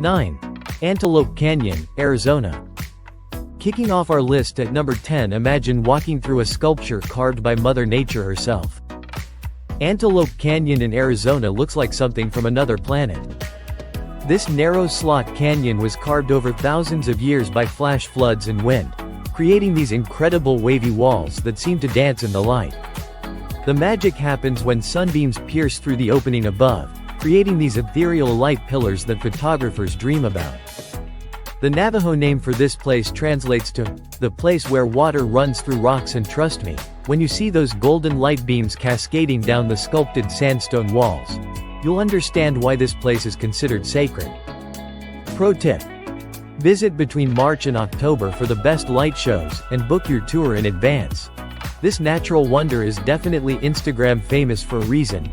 9. Antelope Canyon, Arizona. Kicking off our list at number 10, imagine walking through a sculpture carved by Mother Nature herself. Antelope Canyon in Arizona looks like something from another planet. This narrow slot canyon was carved over thousands of years by flash floods and wind, creating these incredible wavy walls that seem to dance in the light. The magic happens when sunbeams pierce through the opening above, creating these ethereal light pillars that photographers dream about. The Navajo name for this place translates to, "the place where water runs through rocks," and trust me, when you see those golden light beams cascading down the sculpted sandstone walls, you'll understand why this place is considered sacred. Pro tip: visit between March and October for the best light shows, and book your tour in advance. This natural wonder is definitely Instagram famous for a reason,